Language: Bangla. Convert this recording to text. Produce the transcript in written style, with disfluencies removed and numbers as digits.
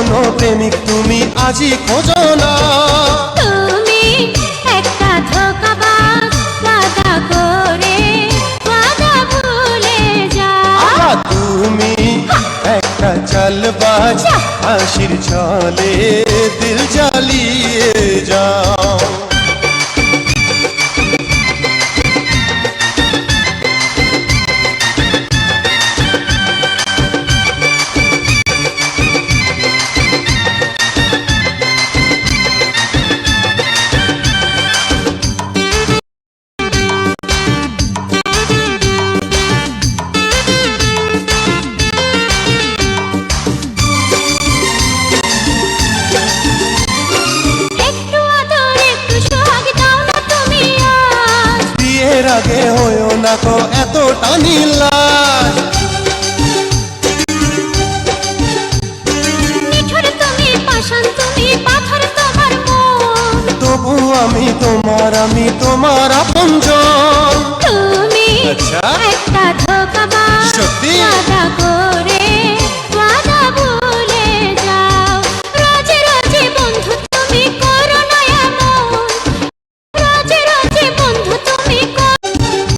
কোনো প্রেমিক তুমি আজই খোঁজো না। তুমি একটা ধোঁকাবাজ, ওয়াদা করে ওয়াদা ভুলে যাও। তুমি একটা চালবাজ, হাসির ছলে দিল জ্বালিয়ে যাও। আগে হয়েও না তো এতটা নীলাজ। নিঠুর তুমি, পাষাণ তুমি, পাথর তোমার মন। তবু আমি তোমার আপনজন।